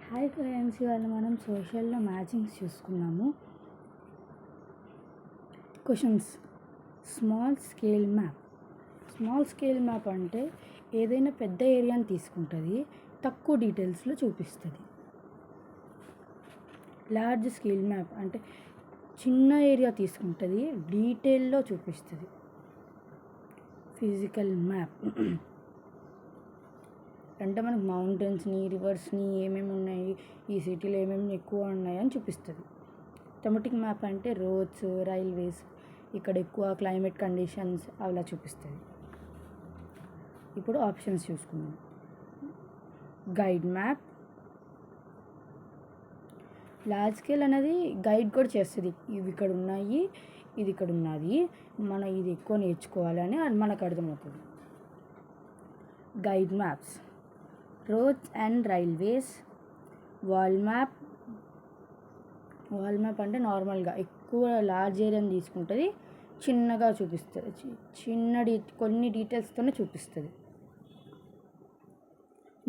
Hi friends, ఇవాళ మనం సోషల్లో matchings చూసుకున్నాము. క్వశ్చన్స్. స్మాల్ స్కేల్ మ్యాప్ అంటే ఏదైనా పెద్ద ఏరియాని తీసుకుంటుంది, తక్కువ డీటెయిల్స్లో చూపిస్తుంది. లార్జ్ స్కేల్ మ్యాప్ అంటే చిన్న ఏరియా తీసుకుంటుంది, డీటెయిల్లో చూపిస్తుంది. ఫిజికల్ మ్యాప్ అంటే మనకు మౌంటైన్స్ని, రివర్స్ని, ఏమేమి ఉన్నాయి, ఈ సిటీలో ఏమేమి ఎక్కువ ఉన్నాయి అని చూపిస్తుంది. థెమాటిక్ మ్యాప్ అంటే రోడ్స్, రైల్వేస్, ఇక్కడ ఎక్కువ క్లైమేట్ కండిషన్స్ అలా చూపిస్తుంది. ఇప్పుడు ఆప్షన్స్ చూసుకుందాం. Guide map. లార్జ్ స్కేల్ అనేది గైడ్ కూడా చేస్తుంది, ఇవి ఇక్కడ ఉన్నాయి, ఇది ఇక్కడ ఉన్నది, మనం ఇది ఎక్కువ నేర్చుకోవాలని మనకు అర్థమవుతుంది. Guide maps. Roads and railways. Wall map అంటే నార్మల్గా ఎక్కువ లార్జ్ ఏరియాని తీసుకుంటుంది, చిన్నగా చూపిస్తుంది, కొన్ని డీటెయిల్స్తోనే చూపిస్తుంది.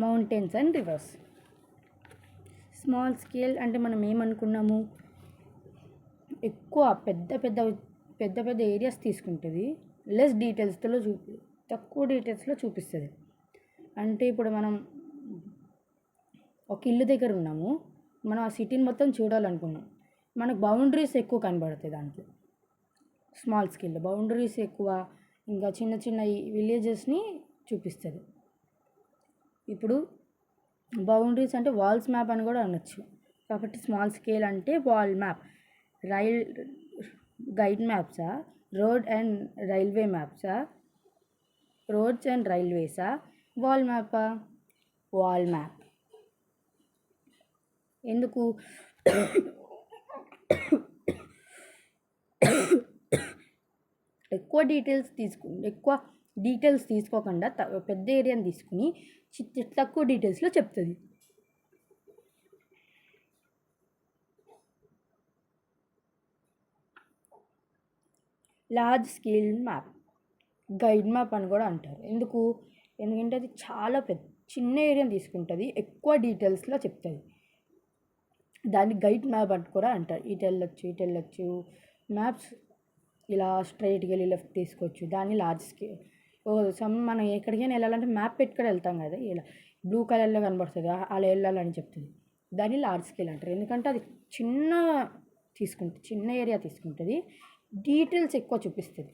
Mountains and reverse. Small scale అంటే మనం ఏమనుకున్నాము, ఎక్కువ పెద్ద పెద్ద ఏరియాస్ తీసుకుంటుంది, లెస్ డీటెయిల్స్లో తక్కువ డీటెయిల్స్లో చూపిస్తుంది. అంటే ఇప్పుడు మనం ఒక ఇల్లు దగ్గర ఉన్నాము, మనం ఆ సిటీని మొత్తం చూడాలనుకున్నాం, మనకు బౌండరీస్ ఎక్కువ కనబడతాయి దాంట్లో. స్మాల్ స్కేల్లో బౌండరీస్ ఎక్కువ, ఇంకా చిన్న చిన్న విలేజెస్ని చూపిస్తుంది. ఇప్పుడు బౌండరీస్ అంటే వాల్స్ మ్యాప్ అని కూడా అనొచ్చు. కాబట్టి స్మాల్ స్కేల్ అంటే వాల్ మ్యాప్. గైడ్ మ్యాప్సా, రోడ్స్ అండ్ రైల్వేసా, వాల్ మ్యాపా? Wall map. ఎందుకు? ఎక్కువ డీటెయిల్స్ తీసుకోకుండా పెద్ద ఏరియాని తీసుకుని తక్కువ డీటెయిల్స్లో చెప్తుంది. Large scale map guide map అని కూడా అంటారు. ఎందుకంటే అది చాలా చిన్న ఏరియాని తీసుకుంటుంది, ఎక్కువ డీటెయిల్స్లో చెప్తుంది. దాన్ని గైడ్ మ్యాప్ అని కూడా అంటారు. ఇటు వెళ్ళొచ్చు మ్యాప్స్ ఇలా స్ట్రైట్గా వెళ్ళి లెఫ్ట్ తీసుకోవచ్చు. దాన్ని లార్జ్ స్కేల్. మనం ఎక్కడికైనా వెళ్ళాలంటే మ్యాప్ పెట్టుకొని వెళ్తాం కదా, ఇలా బ్లూ కలర్లో కనబడుతుంది, అలా వెళ్ళాలని చెప్తుంది. దాన్ని లార్జ్ స్కేల్ అంటారు. ఎందుకంటే అది చిన్న ఏరియా తీసుకుంటుంది, డీటెయిల్స్ ఎక్కువ చూపిస్తుంది.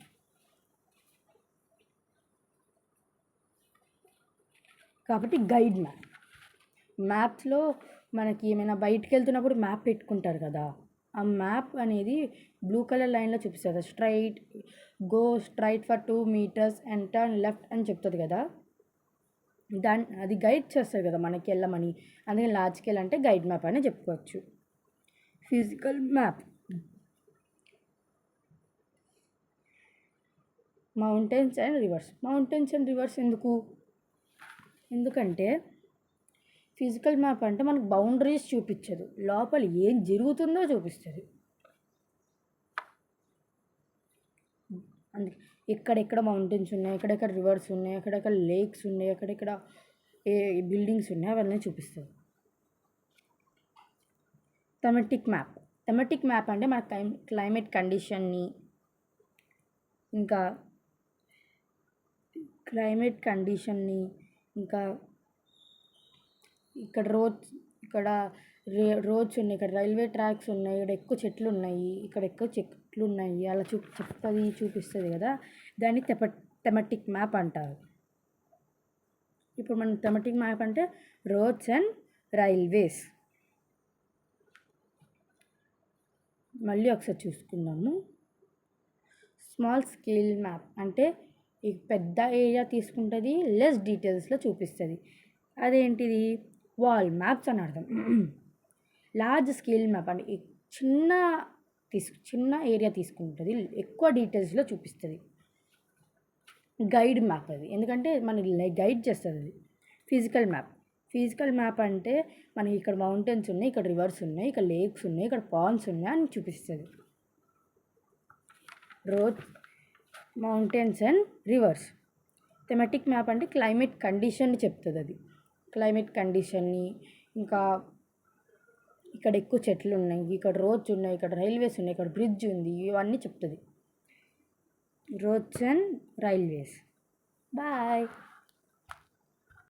కాబట్టి గైడ్ మ్యాప్స్లో మనకి ఏమైనా బయటికి వెళ్తున్నప్పుడు మ్యాప్ పెట్టుకుంటారు కదా, ఆ మ్యాప్ అనేది బ్లూ కలర్ లైన్లో చూపిస్తుంది. Straight for 2 meters and turn left అని చెప్తుంది కదా, అది గైడ్ చేస్తుంది కదా మనకి వెళ్ళమని. అందుకని లార్జ్ స్కేల్ అంటే గైడ్ మ్యాప్ అని చెప్పుకోవచ్చు. Physical map. Mountains and reverse ఎందుకంటే ఫిజికల్ మ్యాప్ అంటే మనకు బౌండరీస్ చూపించదు, లోపల ఏం జరుగుతుందో చూపిస్తుంది. అందుకే ఎక్కడెక్కడ మౌంటైన్స్ ఉన్నాయి, ఎక్కడెక్కడ రివర్స్ ఉన్నాయి, ఎక్కడెక్కడ లేక్స్ ఉన్నాయి, ఎక్కడెక్కడ బిల్డింగ్స్ ఉన్నాయి, అవన్నీ చూపిస్తుంది. థెమాటిక్ మ్యాప్ అంటే మన క్లైమేట్ కండిషన్ని, ఇంకా ఇక్కడ రోడ్స్ ఉన్నాయి, ఇక్కడ రైల్వే ట్రాక్స్ ఉన్నాయి, ఇక్కడ ఎక్కువ చెట్లు ఉన్నాయి, అలా చూపిస్తుంది కదా, దాన్ని థెమాటిక్ మ్యాప్ అంటారు. ఇప్పుడు మనం థెమాటిక్ మ్యాప్ అంటే రోడ్స్ అండ్ రైల్వేస్. మళ్ళీ ఒకసారి చూసుకుందాము. స్మాల్ స్కేల్ మ్యాప్ అంటే ఈ పెద్ద ఏరియా తీసుకుంటుంది, లెస్ డీటెయిల్స్లో చూపిస్తుంది. అదేంటిది? వాల్ మ్యాప్స్ అని అర్థం. లార్జ్ స్కేల్ మ్యాప్ అంటే చిన్న ఏరియా తీసుకుంటుంది, ఎక్కువ డీటెయిల్స్లో చూపిస్తుంది. గైడ్ మ్యాప్ అది, ఎందుకంటే మనకి గైడ్ చేస్తుంది అది. ఫిజికల్ మ్యాప్ అంటే మనకి ఇక్కడ మౌంటైన్స్ ఉన్నాయి, ఇక్కడ రివర్స్ ఉన్నాయి, ఇక్కడ లేక్స్ ఉన్నాయి, ఇక్కడ పాండ్స్ ఉన్నాయి అని చూపిస్తుంది. Roads, mountains and reverse. Thematic map అంటే క్లైమేట్ కండిషన్ని చెప్తుంది. అది క్లైమేట్ కండిషన్ని, ఇంకా ఇక్కడ ఎక్కువ చెట్లు ఉన్నాయి, ఇక్కడ రోడ్స్ ఉన్నాయి, ఇక్కడ రైల్వేస్ ఉన్నాయి, ఇక్కడ బ్రిడ్జ్ ఉంది, ఇవన్నీ చెప్తుంది. Roads and railways. బాయ్.